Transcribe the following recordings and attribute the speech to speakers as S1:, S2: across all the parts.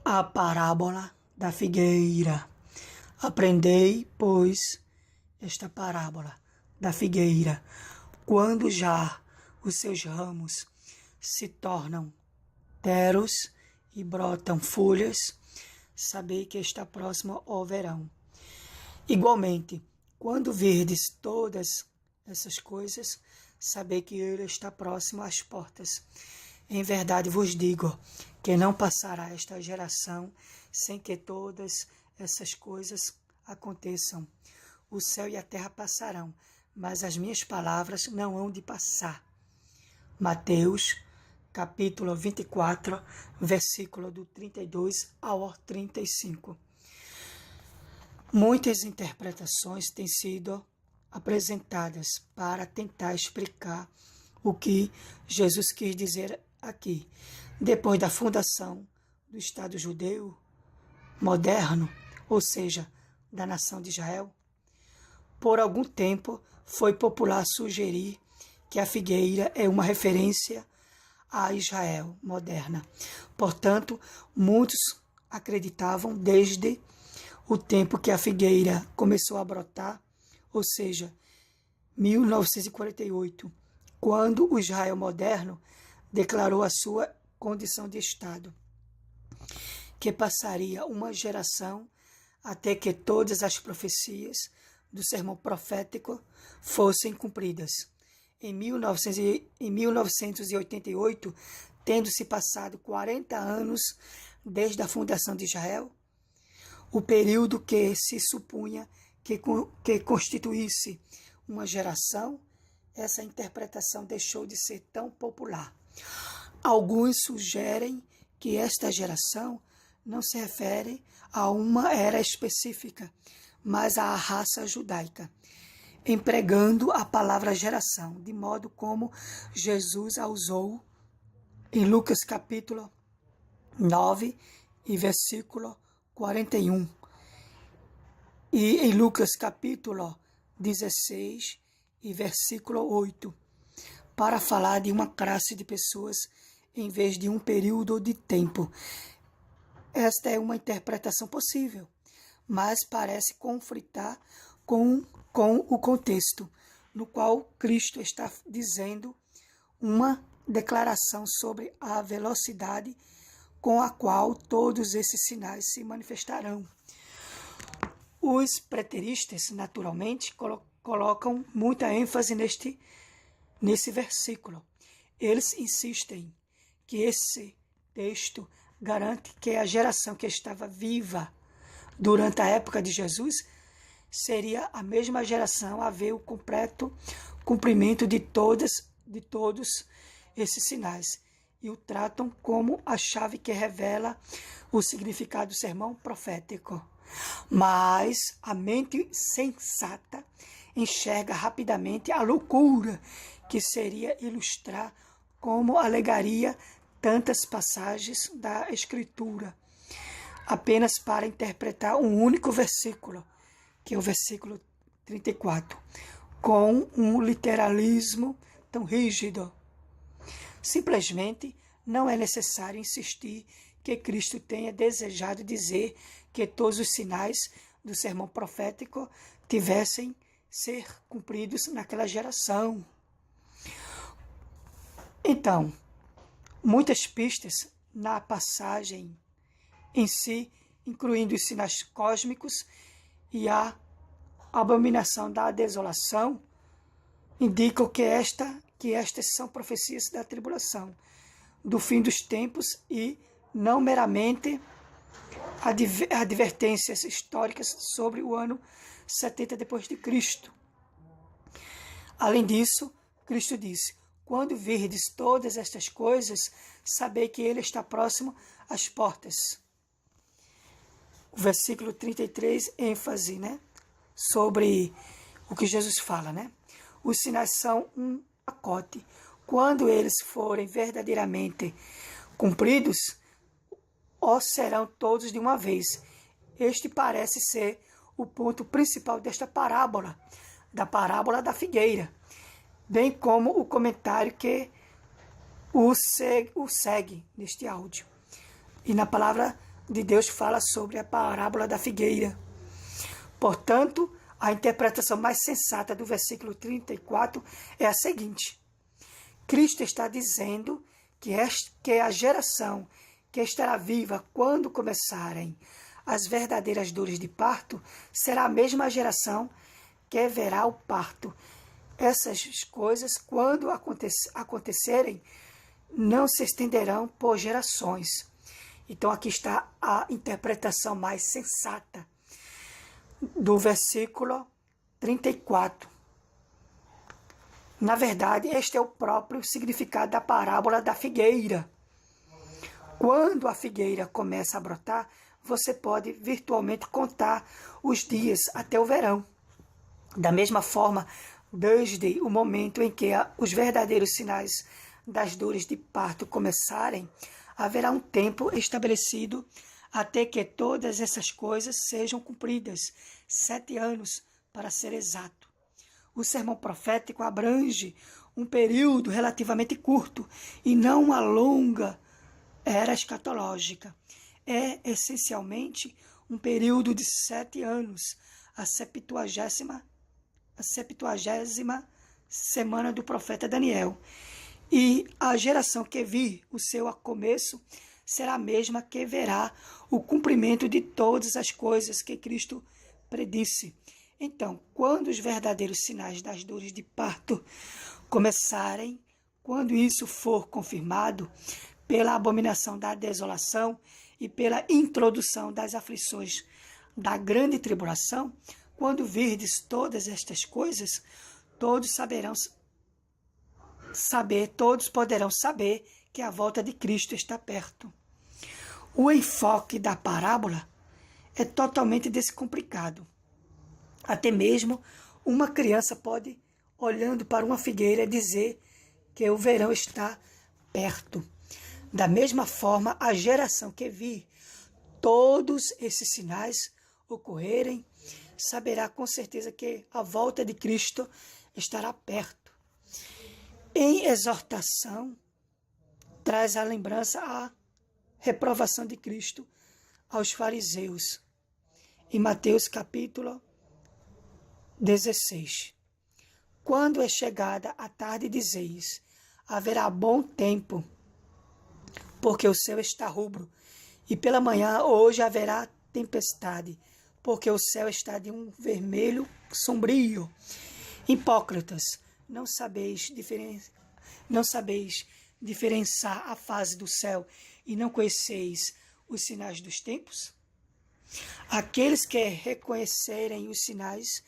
S1: A parábola da figueira. Aprendei, pois, esta parábola da figueira. Quando já os seus ramos se tornam teros e brotam folhas, sabei que está próximo ao verão. Igualmente, quando verdes todas essas coisas, sabei que ele está próximo às portas. Em verdade vos digo que não passará esta geração sem que todas essas coisas aconteçam. O céu e a terra passarão, mas as minhas palavras não hão de passar. Mateus, capítulo 24, versículo do 32 ao 35. Muitas interpretações têm sido apresentadas para tentar explicar o que Jesus quis dizer aqui. Depois da fundação do Estado judeu moderno, ou seja, da nação de Israel, por algum tempo foi popular sugerir que a figueira é uma referência a Israel moderna. Portanto, muitos acreditavam desde o tempo que a figueira começou a brotar, ou seja, 1948, quando o Israel moderno declarou a sua condição de Estado, que passaria uma geração até que todas as profecias do sermão profético fossem cumpridas. Em 1988, tendo-se passado 40 anos desde a fundação de Israel, o período que se supunha que constituísse uma geração, essa interpretação deixou de ser tão popular. Alguns sugerem que esta geração não se refere a uma era específica, mas à raça judaica, empregando a palavra geração, de modo como Jesus a usou em Lucas capítulo 9 e versículo 41, e em Lucas capítulo 16 e versículo 8, para falar de uma classe de pessoas em vez de um período de tempo. Esta é uma interpretação possível, mas parece conflitar com o contexto, no qual Cristo está dizendo uma declaração sobre a velocidade com a qual todos esses sinais se manifestarão. Os preteristas, naturalmente, colocam muita ênfase nesse versículo. Eles insistem que esse texto garante que a geração que estava viva durante a época de Jesus seria a mesma geração a ver o completo cumprimento de todos esses sinais, e o tratam como a chave que revela o significado do sermão profético. Mas a mente sensata enxerga rapidamente a loucura que seria ilustrar como alegaria tantas passagens da Escritura apenas para interpretar um único versículo, que é o versículo 34, com um literalismo tão rígido. Simplesmente não é necessário insistir que Cristo tenha desejado dizer que todos os sinais do sermão profético tivessem ser cumpridos naquela geração. Então, muitas pistas na passagem em si, incluindo os sinais cósmicos e a abominação da desolação, indicam que estas são profecias da tribulação, do fim dos tempos, e não meramente advertências históricas sobre o ano 70 depois de Cristo. Além disso, Cristo disse: quando virdes todas estas coisas, sabei que ele está próximo às portas. O versículo 33, ênfase, sobre o que Jesus fala, Os sinais são um pacote. Quando eles forem verdadeiramente cumpridos, ou serão todos de uma vez. Este parece ser o ponto principal desta parábola, da parábola da figueira, bem como o comentário que o segue neste áudio. E na palavra de Deus fala sobre a parábola da figueira. Portanto, a interpretação mais sensata do versículo 34 é a seguinte: Cristo está dizendo que a geração que estará viva quando começarem as verdadeiras dores de parto será a mesma geração que verá o parto. Essas coisas, quando acontecerem, não se estenderão por gerações. Então aqui está a interpretação mais sensata do versículo 34. Na verdade, este é o próprio significado da parábola da figueira. Quando a figueira começa a brotar, você pode virtualmente contar os dias até o verão. Da mesma forma, desde o momento em que os verdadeiros sinais das dores de parto começarem, haverá um tempo estabelecido até que todas essas coisas sejam cumpridas, 7 anos para ser exato. O sermão profético abrange um período relativamente curto e não uma longa era escatológica. É essencialmente um período de 7 anos, a 70ª semana do profeta Daniel. E a geração que vir o seu começo será a mesma que verá o cumprimento de todas as coisas que Cristo predisse. Então, quando os verdadeiros sinais das dores de parto começarem, quando isso for confirmado pela abominação da desolação e pela introdução das aflições da grande tribulação, quando virdes todas estas coisas, todos poderão saber que a volta de Cristo está perto. O enfoque da parábola é totalmente descomplicado. Até mesmo uma criança pode, olhando para uma figueira, dizer que o verão está perto. Da mesma forma, a geração que vir todos esses sinais ocorrerem, saberá com certeza que a volta de Cristo estará perto. Em exortação, traz a lembrança a reprovação de Cristo aos fariseus. Em Mateus capítulo 16. Quando é chegada a tarde, dizeis: haverá bom tempo, porque o céu está rubro, e pela manhã hoje haverá tempestade, porque o céu está de um vermelho sombrio. Hipócritas, não sabeis diferenciar a fase do céu e não conheceis os sinais dos tempos? Aqueles que reconhecerem os sinais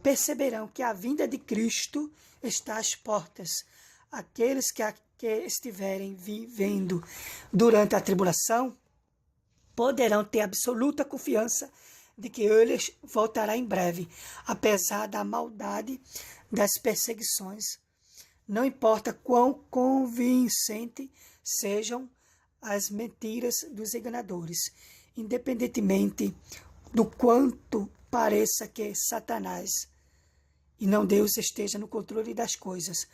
S1: perceberão que a vinda de Cristo está às portas. Aqueles que estiverem vivendo durante a tribulação poderão ter absoluta confiança de que ele voltará em breve, apesar da maldade das perseguições. Não importa quão convincentes sejam as mentiras dos enganadores, independentemente do quanto pareça que Satanás e não Deus esteja no controle das coisas.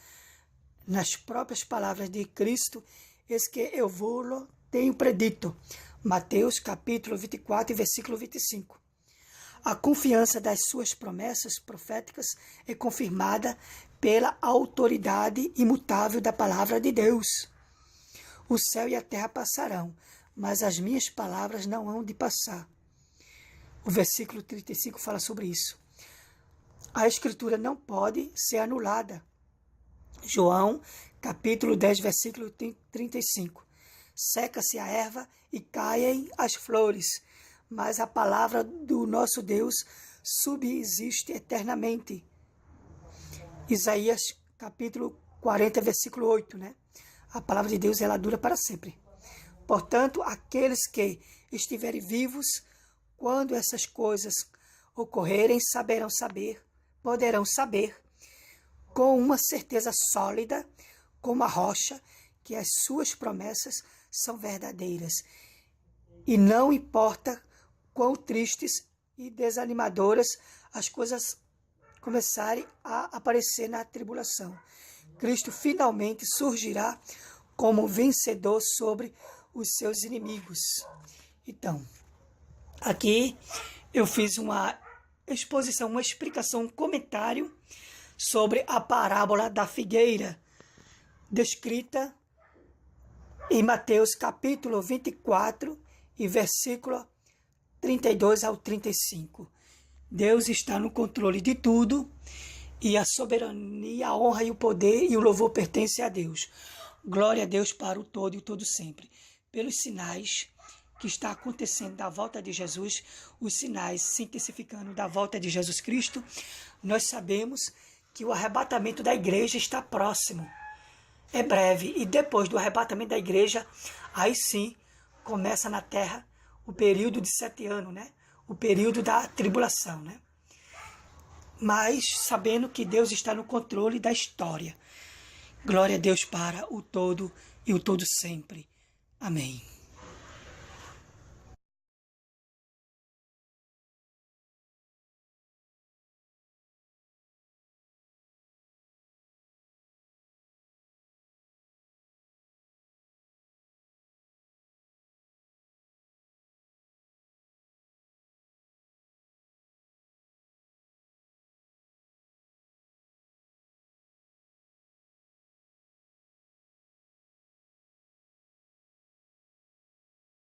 S1: Nas próprias palavras de Cristo, eis que eu vos tenho predito. Mateus capítulo 24, versículo 25. A confiança das suas promessas proféticas é confirmada pela autoridade imutável da palavra de Deus. O céu e a terra passarão, mas as minhas palavras não hão de passar. O versículo 35 fala sobre isso. A Escritura não pode ser anulada. João, capítulo 10, versículo 35. Seca-se a erva e caem as flores, mas a palavra do nosso Deus subsiste eternamente. Isaías, capítulo 40, versículo 8, né? A palavra de Deus, ela dura para sempre. Portanto, aqueles que estiverem vivos, quando essas coisas ocorrerem, poderão saber com uma certeza sólida, como a rocha, que as suas promessas são verdadeiras. E não importa quão tristes e desanimadoras as coisas começarem a aparecer na tribulação, Cristo finalmente surgirá como vencedor sobre os seus inimigos. Então, aqui eu fiz uma exposição, uma explicação, um comentário sobre a parábola da figueira, descrita em Mateus capítulo 24 e versículo 32 ao 35. Deus está no controle de tudo e a soberania, a honra e o poder e o louvor pertencem a Deus. Glória a Deus para o todo e o todo sempre. Pelos sinais que está acontecendo da volta de Jesus, os sinais se intensificando da volta de Jesus Cristo, nós sabemos que o arrebatamento da igreja está próximo. É breve. E depois do arrebatamento da igreja, aí sim começa na terra o período de 7 anos, né? O período da tribulação, né? Mas sabendo que Deus está no controle da história. Glória a Deus para o todo e o todo sempre. Amém.